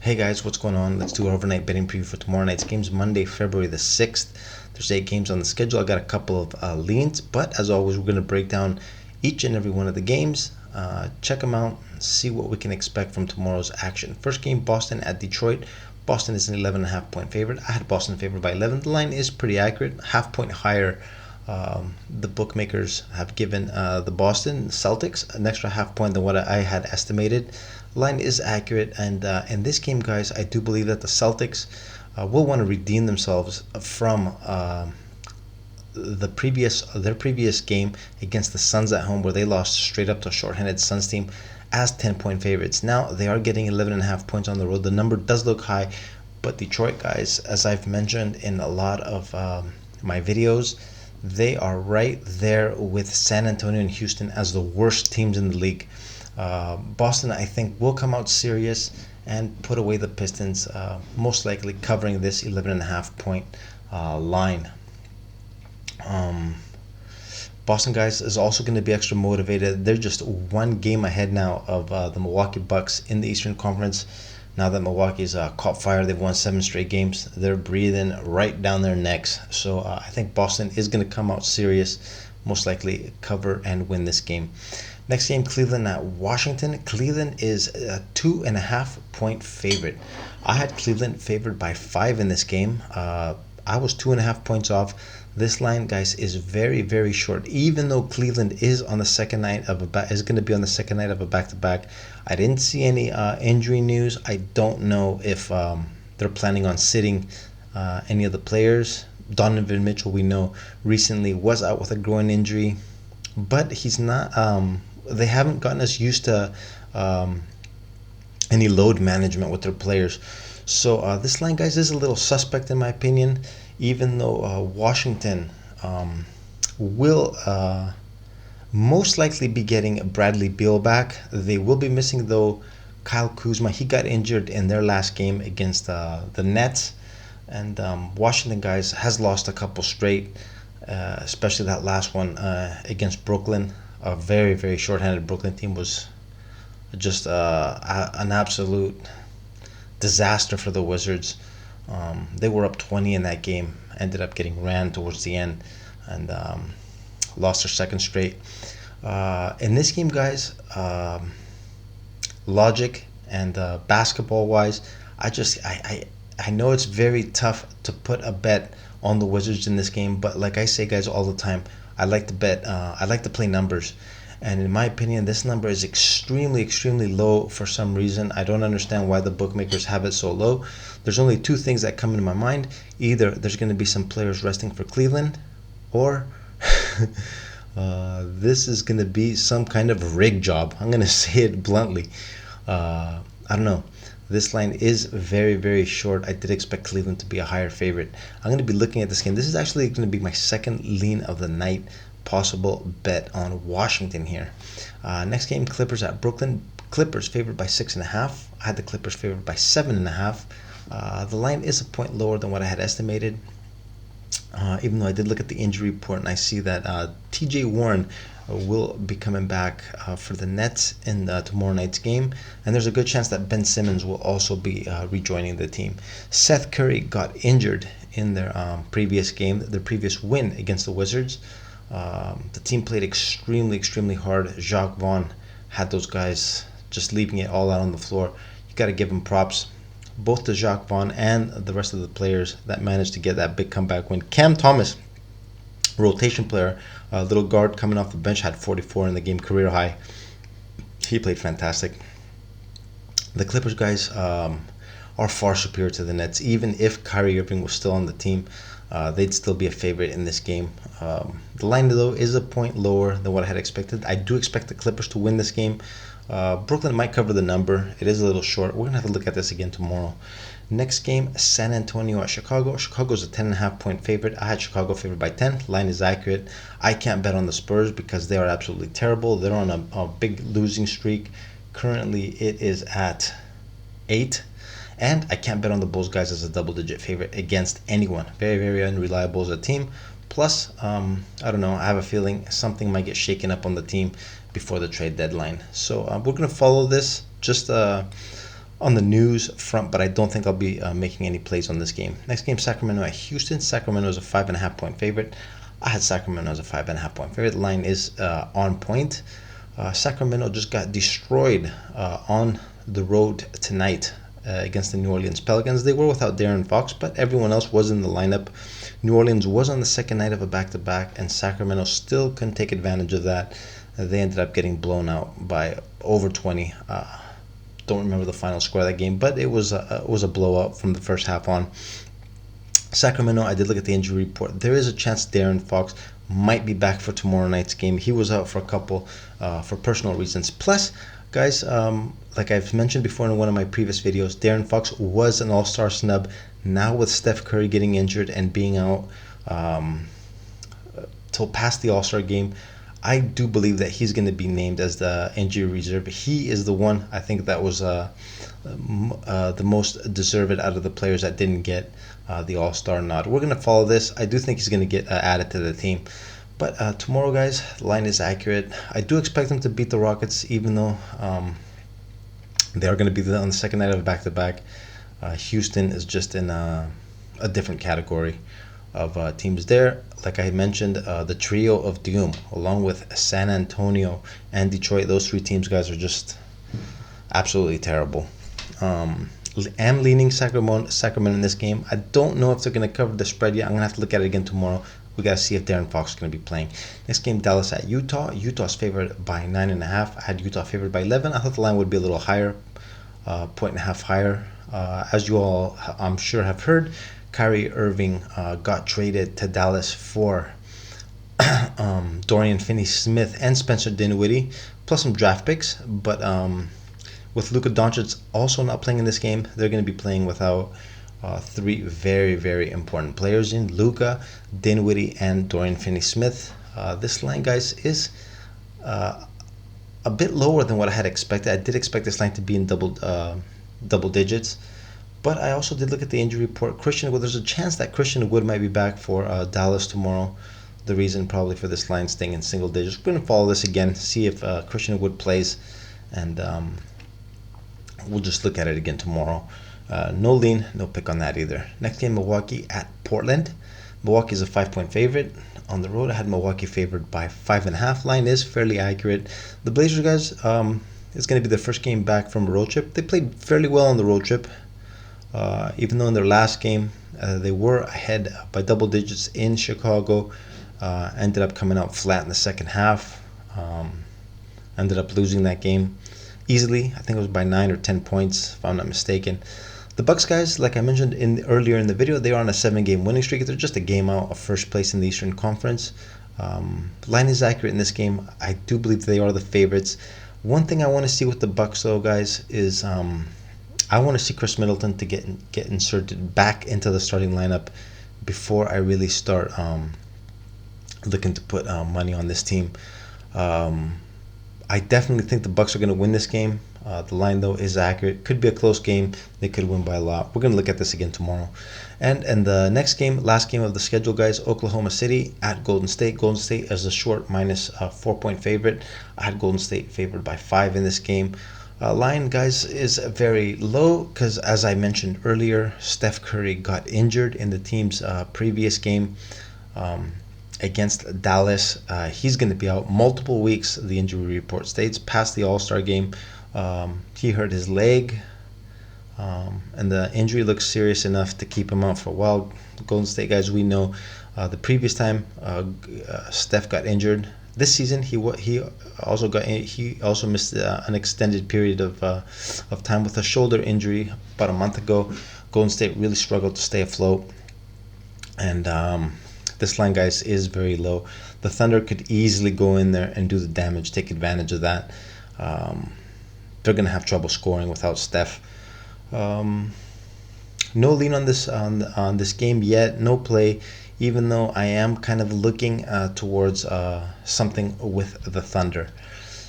Hey guys, what's going on? Let's do our overnight betting preview for tomorrow night's games, Monday, February the 6th. There's 8 games on the schedule. I got a couple of leans, but as always, we're going to break down each and every one of the games, check them out, see what we can expect from tomorrow's action. First game, Boston at Detroit. Boston is an 11.5 point favorite. I had Boston favored by 11. The line is pretty accurate, half point higher. The bookmakers have given the Boston Celtics an extra half point than what I had estimated. Line is accurate, and in this game, guys, I do believe that the Celtics will want to redeem themselves from their previous game against the Suns at home, where they lost straight up to a shorthanded Suns team as 10-point favorites. Now they are getting 11.5 points on the road. The number does look high, but Detroit, guys, as I've mentioned in a lot of my videos, they are right there with San Antonio and Houston as the worst teams in the league. Boston, I think, will come out serious and put away the Pistons, most likely covering this 11.5 point line. Boston, guys, is also going to be extra motivated. They're just one game ahead now of the Milwaukee Bucks in the Eastern Conference. Now that Milwaukee's caught fire, they've won 7 straight games. They're breathing right down their necks. So I think Boston is going to come out serious, most likely cover and win this game. Next game, Cleveland at Washington. Cleveland is a 2.5 point favorite. I had Cleveland favored by 5 in this game. I was 2.5 points off. This line, guys, is very, very short. Even though Cleveland is on the second night of is going to be on the second night of a back-to-back, I didn't see any injury news. I don't know if they're planning on sitting any of the players. Donovan Mitchell, we know, recently was out with a groin injury, but he's not. They haven't gotten us used to any load management with their players. So this line, guys, is a little suspect in my opinion, even though Washington will most likely be getting Bradley Beal back. They will be missing, though, Kyle Kuzma. He got injured in their last game against the Nets. And Washington, guys, has lost a couple straight, especially that last one against Brooklyn. A very, very shorthanded Brooklyn team was just an absolute disaster for the Wizards. They were up 20 in that game, ended up getting ran towards the end, and lost their second straight. In this game, guys, logic and basketball-wise, I know it's very tough to put a bet on the Wizards in this game, but like I say, guys, all the time, I like to bet. I like to play numbers, and in my opinion, this number is extremely, extremely low for some reason. I don't understand why the bookmakers have it so low. There's only two things that come into my mind. Either there's going to be some players resting for Cleveland, or this is going to be some kind of rig job. I'm going to say it bluntly. I don't know. This line is very, very short. I did expect Cleveland to be a higher favorite. I'm going to be looking at this game. This is actually going to be my second lean of the night, possible bet on Washington here. Next game, Clippers at Brooklyn. Clippers favored by 6.5. I had the Clippers favored by 7.5. The line is a point lower than what I had estimated. Even though I did look at the injury report and I see that TJ Warren will be coming back for the Nets in tomorrow night's game, and there's a good chance that Ben Simmons will also be rejoining the team. Seth Curry got injured in their previous game, their previous win against the Wizards. The team played extremely, extremely hard. Jacques Vaughn had those guys just leaving it all out on the floor. You got to give him props, both to Jacques Vaughn and the rest of the players that managed to get that big comeback win. Cam Thomas, rotation player, little guard coming off the bench, had 44 in the game, career high. He played fantastic. The Clippers, guys, are far superior to the Nets. Even if Kyrie Irving was still on the team, they'd still be a favorite in this game. The line, though, is a point lower than what I had expected. I do expect the Clippers to win this game. Brooklyn might cover the number. It is a little short. We're going to have to look at this again tomorrow. Next game, San Antonio at Chicago. Chicago's a 10.5 point favorite. I had Chicago favored by 10. Line is accurate. I can't bet on the Spurs because they are absolutely terrible. They're on a big losing streak. Currently, it is at 8. And I can't bet on the Bulls, guys, as a double-digit favorite against anyone. Very, very unreliable as a team. Plus, I don't know, I have a feeling something might get shaken up on the team before the trade deadline. So we're going to follow this just on the news front, but I don't think I'll be making any plays on this game. Next game, Sacramento at Houston. Sacramento is a 5.5-point favorite. I had Sacramento as a 5.5-point favorite. The line is on point. Sacramento just got destroyed on the road tonight against the New Orleans Pelicans. They were without De'Aaron Fox, but everyone else was in the lineup. New Orleans was on the second night of a back-to-back, and Sacramento still couldn't take advantage of that. They ended up getting blown out by over 20. Don't remember the final score of that game, but it was a blowout from the first half on. Sacramento, I did look at the injury report. There is a chance De'Aaron Fox might be back for tomorrow night's game. He was out for a couple for personal reasons. Plus, guys, like I've mentioned before in one of my previous videos, De'Aaron Fox was an all-star snub. Now with Steph Curry getting injured and being out till past the all-star game, I do believe that he's going to be named as the injury reserve. He is the one I think that was the most deserved out of the players that didn't get the all-star nod. We're going to follow this. I do think he's going to get added to the team. But tomorrow, guys, the line is accurate. I do expect them to beat the Rockets, even though they are going to be on the second night of a back-to-back. Houston is just in a different category of teams there. Like I mentioned, the trio of doom, along with San Antonio and Detroit, those three teams, guys, are just absolutely terrible. I'm leaning Sacramento in this game. I don't know if they're going to cover the spread yet. I'm going to have to look at it again tomorrow. We got to see if De'Aaron Fox is going to be playing. Next game, Dallas at Utah. Utah's favored by 9.5. I had Utah favored by 11. I thought the line would be a little higher, 1.5 higher. As you all, I'm sure, have heard, Kyrie Irving got traded to Dallas for Dorian Finney-Smith and Spencer Dinwiddie, plus some draft picks. But with Luka Doncic also not playing in this game, they're going to be playing without three very, very important players in Luka, Dinwiddie, and Dorian Finney-Smith. This line, guys, is a bit lower than what I had expected. I did expect this line to be in double digits, but I also did look at the injury report. Christian Wood, there's a chance that Christian Wood might be back for Dallas tomorrow. The reason probably for this line staying in single digits. We're going to follow this again, see if Christian Wood plays, and we'll just look at it again tomorrow. No lean, no pick on that either. Next game, Milwaukee at Portland. Milwaukee is a 5-point favorite. On the road, I had Milwaukee favored by 5.5. Line is fairly accurate. The Blazers, guys, it's going to be their first game back from a road trip. They played fairly well on the road trip, even though in their last game they were ahead by double digits in Chicago. Ended up coming out flat in the second half. Ended up losing that game easily. I think it was by 9 or 10 points, if I'm not mistaken. The Bucks, guys, like I mentioned earlier in the video, they are on a 7-game winning streak. They're just a game out of first place in the Eastern Conference. Line is accurate in this game. I do believe they are the favorites. One thing I want to see with the Bucks, though, guys, is I want to see Chris Middleton to get inserted back into the starting lineup before I really start looking to put money on this team. I definitely think the Bucks are going to win this game. The line, though, is accurate. Could be a close game. They could win by a lot. We're going to look at this again tomorrow. And the next game, last game of the schedule, guys, Oklahoma City at Golden State. Golden State is a short minus 4-point favorite. I had Golden State favored by 5 in this game. Line, guys, is very low because, as I mentioned earlier, Steph Curry got injured in the team's previous game against Dallas. He's going to be out multiple weeks, the injury report states, past the All-Star game. He hurt his leg, and the injury looks serious enough to keep him out for a while. Golden State, guys, we know the previous time Steph got injured this season, he also missed an extended period of time with a shoulder injury about a month ago. Golden State really struggled to stay afloat, and this line, guys, is very low. The Thunder could easily go in there and do the damage, take advantage of that. They're going to have trouble scoring without Steph. No lean on this game yet. No play, even though I am kind of looking towards something with the Thunder.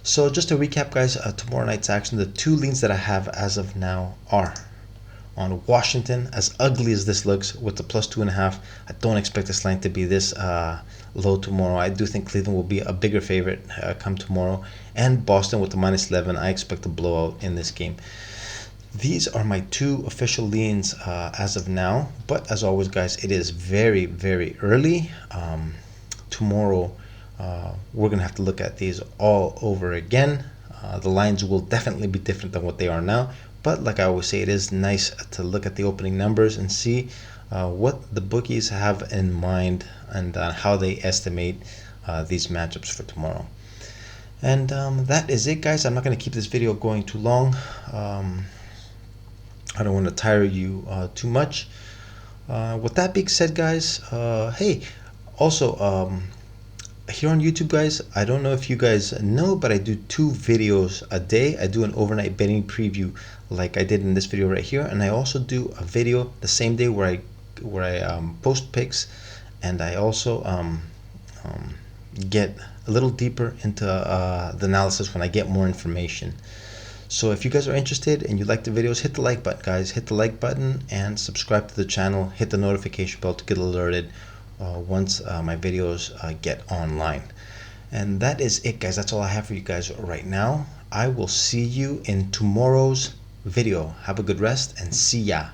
So just to recap, guys, tomorrow night's action, the two leans that I have as of now are on Washington. As ugly as this looks with the plus 2.5, I don't expect this line to be this low tomorrow. I do think Cleveland will be a bigger favorite come tomorrow. And Boston with the minus 11, I expect a blowout in this game. these are my two official leans as of now, but as always guys, it is very, very early. Tomorrow we're gonna have to look at these all over again. The lines will definitely be different than what they are now, but like I always say, it is nice to look at the opening numbers and see what the bookies have in mind and how they estimate these matchups for tomorrow. And that is it guys. I'm not going to keep this video going too long. I don't want to tire you too much. With that being said guys, hey, also here on YouTube guys, I don't know if you guys know, but I do 2 videos a day. I do an overnight betting preview like I did in this video right here, and I also do a video the same day where I post picks, and I also get a little deeper into the analysis when I get more information. So if you guys are interested and you like the videos, hit the like button guys, hit the like button and subscribe to the channel, hit the notification bell to get alerted once my videos get online. And that is it guys, that's all I have for you guys right now. I will see you in tomorrow's video. Have a good rest and see ya.